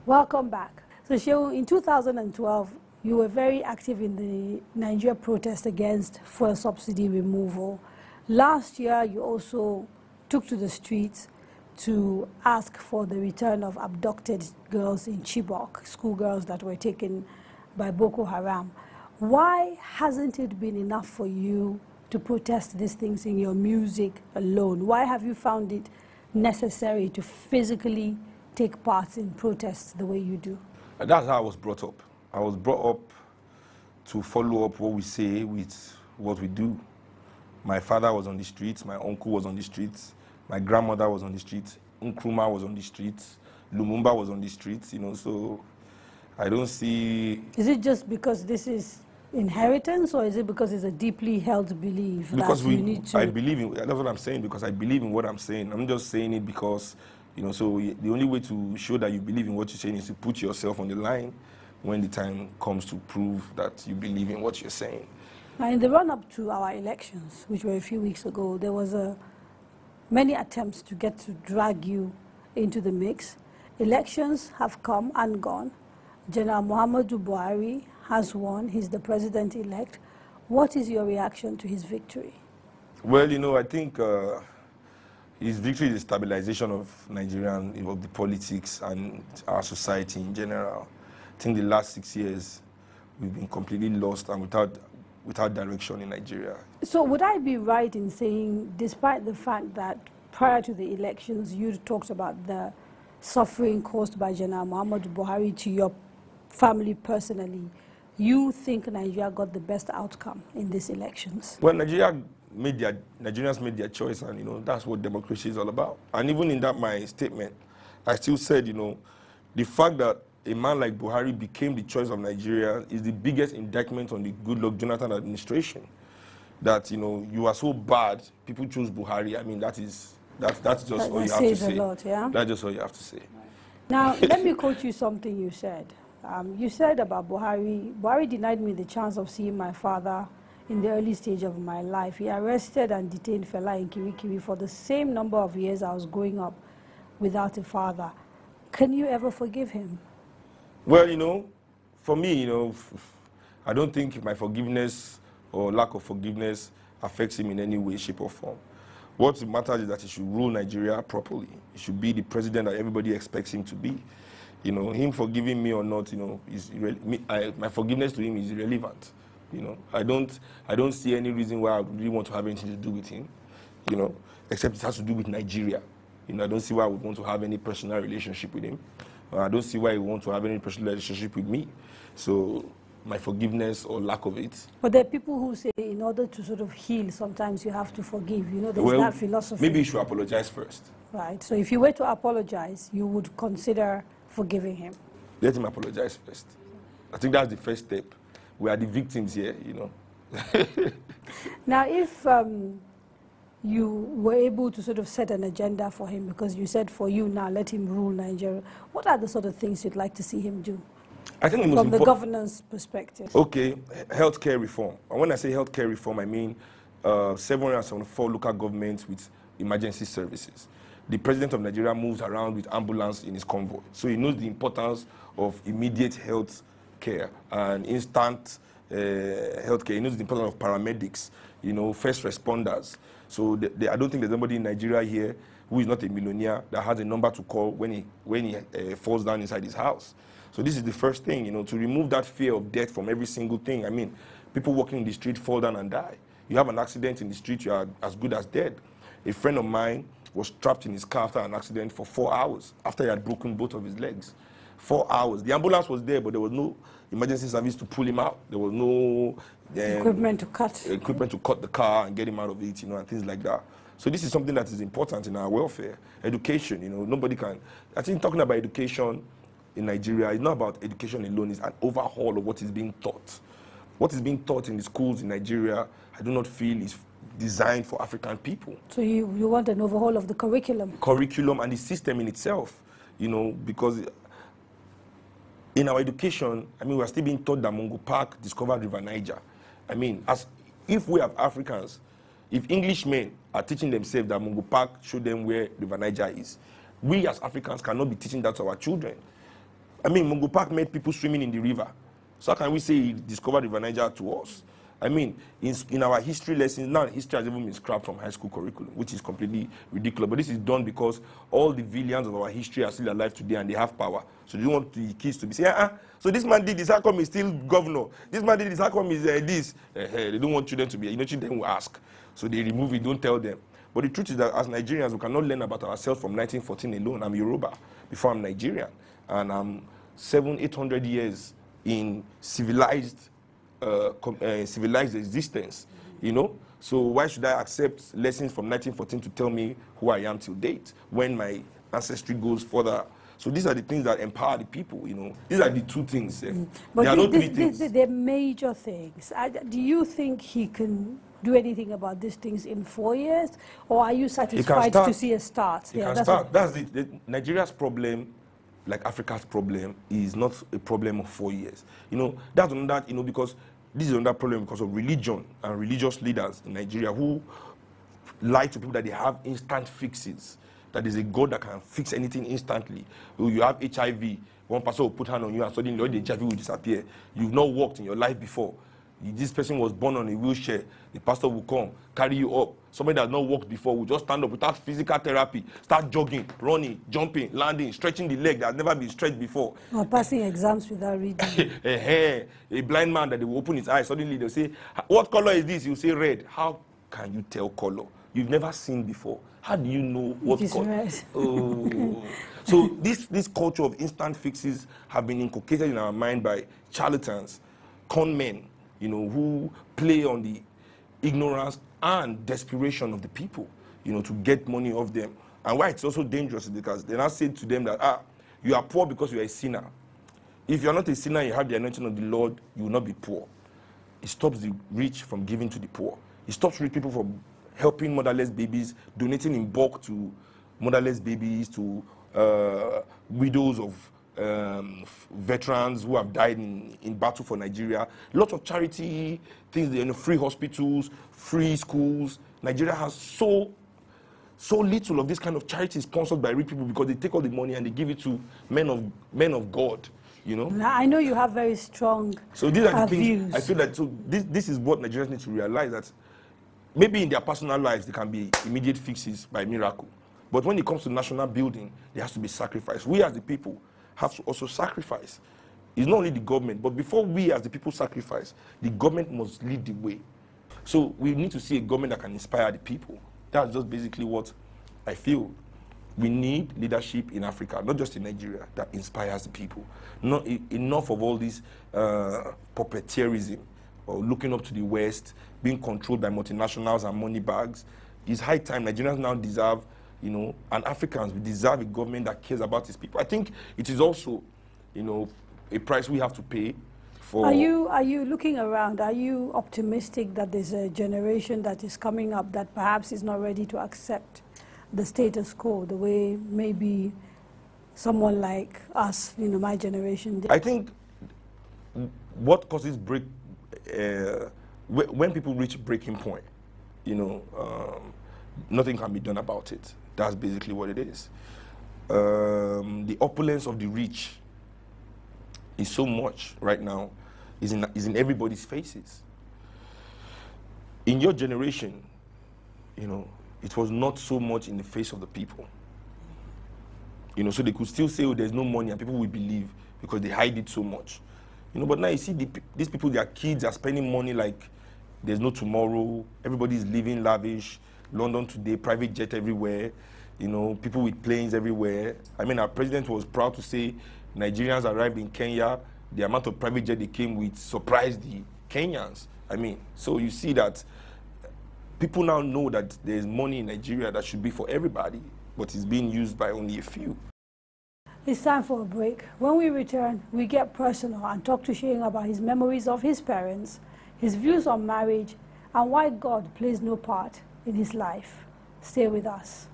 Welcome back. So, Seun, in 2012, you were very active in the Nigeria protest against fuel subsidy removal. Last year, you also took to the streets to ask for the return of abducted girls in Chibok, schoolgirls that were taken by Boko Haram. Why hasn't it been enough for you to protest these things in your music alone? Why have you found it necessary to physically take part in protests the way you do? That's how I was brought up. I was brought up to follow up what we say with what we do. My father was on the streets, my uncle was on the streets, my grandmother was on the streets, Nkrumah was on the streets, Lumumba was on the streets, you know, so I don't see... Is it just because this is inheritance, or is it because it's a deeply held belief? Because I believe in, that's what I'm saying, because I believe in what I'm saying. I'm just saying it because, you know, so the only way to show that you believe in what you're saying is to put yourself on the line when the time comes to prove that you believe in what you're saying. Now, in the run-up to our elections, which were a few weeks ago, there was many attempts to get to drag you into the mix. Elections have come and gone. General Muhammadu Buhari has won. He's the president-elect. What is your reaction to his victory? Well, you know, I think his victory is the stabilization of Nigerian, of the politics and our society in general. I think the last 6 years, we've been completely lost and without direction in Nigeria. So would I be right in saying, despite the fact that prior to the elections, you talked about the suffering caused by General Muhammadu Buhari to your family personally, you think Nigeria got the best outcome in these elections? Well, Nigerians made their choice, and, you know, that's what democracy is all about. And even in that, my statement, I still said, you know, the fact that a man like Buhari became the choice of Nigeria is the biggest indictment on the Goodluck Jonathan administration. That, you know, you are so bad, people choose Buhari. I mean, that's just all you have to say. Lot, yeah? That's just all you have to say. Now, let me quote you something you said. You said about Buhari denied me the chance of seeing my father in the early stage of my life. He arrested and detained Fela in Kirikiri for the same number of years I was growing up without a father. Can you ever forgive him? Well, you know, for me, you know, I don't think my forgiveness or lack of forgiveness affects him in any way, shape, or form. What matters is that he should rule Nigeria properly. He should be the president that everybody expects him to be. You know, him forgiving me or not, you know, my forgiveness to him is irrelevant. You know, I don't see any reason why I really want to have anything to do with him, you know, except it has to do with Nigeria. You know, I don't see why I would want to have any personal relationship with him. I don't see why he would want to have any personal relationship with me. So my forgiveness or lack of it. But there are people who say in order to sort of heal, sometimes you have to forgive. You know, there's that philosophy. Maybe you should apologize first. Right. So if you were to apologize, you would consider forgiving him. Let him apologize first. I think that's the first step. We are the victims here, you know. Now, if you were able to sort of set an agenda for him, because you said for you now, let him rule Nigeria, what are the sort of things you'd like to see him do? I think from the governance perspective. Okay, healthcare reform. And when I say healthcare reform, I mean 774 local governments with emergency services. The president of Nigeria moves around with ambulance in his convoy. So he knows the importance of immediate health care and instant health care. He knows the importance of paramedics, you know, first responders. So I don't think there's anybody in Nigeria here who is not a millionaire that has a number to call when he falls down inside his house. So this is the first thing, you know, to remove that fear of death from every single thing. I mean, people walking in the street fall down and die. You have an accident in the street, you are as good as dead. A friend of mine was trapped in his car after an accident for 4 hours, after he had broken both of his legs. 4 hours. The ambulance was there, but there was no emergency service to pull him out. There was no equipment to cut the car and get him out of it, you know, and things like that. So this is something that is important in our welfare. Education, you know, nobody can... I think talking about education in Nigeria is not about education alone. It's an overhaul of what is being taught. What is being taught in the schools in Nigeria, I do not feel is designed for African people. So you want an overhaul of the curriculum? Curriculum and the system in itself, you know, because in our education, I mean, we're still being taught that Mungo Park discovered River Niger. I mean, if we have Africans, if Englishmen are teaching themselves that Mungo Park showed them where River Niger is, we as Africans cannot be teaching that to our children. I mean, Mungo Park made people swimming in the river. So how can we say he discovered River Niger to us? I mean, in our history lessons, now history has even been scrapped from high school curriculum, which is completely ridiculous. But this is done because all the villains of our history are still alive today and they have power. So they don't want the kids to be saying, so this man did this, how come he's still governor? This man did this, how come he's this? They don't want children to be, children will ask. So they remove it, don't tell them. But the truth is that as Nigerians, we cannot learn about ourselves from 1914 alone. I'm Yoruba before I'm Nigerian. And I'm 700-800 years in civilized existence, So why should I accept lessons from 1914 to tell me who I am till date when my ancestry goes further? So these are the things that empower the people, These are the two things. But there are no three things. They're major things. Do you think he can do anything about these things in 4 years? Or are you satisfied to see a start? He can start. That's Nigeria's problem, like Africa's problem, is not a problem of 4 years. That's another, because this is another problem because of religion and religious leaders in Nigeria who lie to people that they have instant fixes, that there's a God that can fix anything instantly. You have HIV, one person will put hand on you and suddenly all the HIV will disappear. You've not walked in your life before. This person was born on a wheelchair. The pastor will come, carry you up. Somebody that has not walked before will just stand up without physical therapy, start jogging, running, jumping, landing, stretching the leg that has never been stretched before. Or passing exams without reading. A blind man that they will open his eyes, suddenly they'll say, what color is this? You'll say red. How can you tell color? You've never seen before. How do you know what color? Oh. So this culture of instant fixes have been inculcated in our mind by charlatans, con men, who play on the ignorance and desperation of the people, to get money off them. And why it's also dangerous is because they now say to them that, you are poor because you are a sinner. If you are not a sinner, you have the anointing of the Lord, you will not be poor. It stops the rich from giving to the poor. It stops rich people from helping motherless babies, donating in bulk to motherless babies, to widows of veterans who have died in battle for Nigeria. Lots of charity things, free hospitals, free schools. Nigeria has so little of this kind of charity sponsored by rich people because they take all the money and they give it to men of God. I know you have very strong So these are the things views. I feel that. So this is what Nigerians need to realize, that maybe in their personal lives there can be immediate fixes by miracle, but when it comes to national building, there has to be sacrifice. We as the people have to also sacrifice. It's not only the government, but before we as the people sacrifice, the government must lead the way. So we need to see a government that can inspire the people. That's just basically what I feel. We need leadership in Africa, not just in Nigeria, that inspires the people. Not enough of all this puppeteerism or looking up to the West, being controlled by multinationals and money bags. It's high time Nigerians now deserve, and Africans, we deserve a government that cares about its people. I think it is also, a price we have to pay for. Are you looking around? Are you optimistic that there's a generation that is coming up that perhaps is not ready to accept the status quo the way maybe someone like us, my generation did? I think what causes when people reach breaking point, nothing can be done about it. That's basically what it is. The opulence of the rich is so much right now, is in everybody's faces. In your generation, it was not so much in the face of the people. So they could still say, there's no money, and people will believe because they hide it so much. But now you see these people, their kids are spending money like there's no tomorrow. Everybody's living lavish. London today, private jet everywhere. People with planes everywhere. I mean, our president was proud to say Nigerians arrived in Kenya. The amount of private jet they came with surprised the Kenyans. I mean, so you see that people now know that there's money in Nigeria that should be for everybody, but it's being used by only a few. It's time for a break. When we return, we get personal and talk to Seun about his memories of his parents, his views on marriage, and why God plays no part in his life. Stay with us.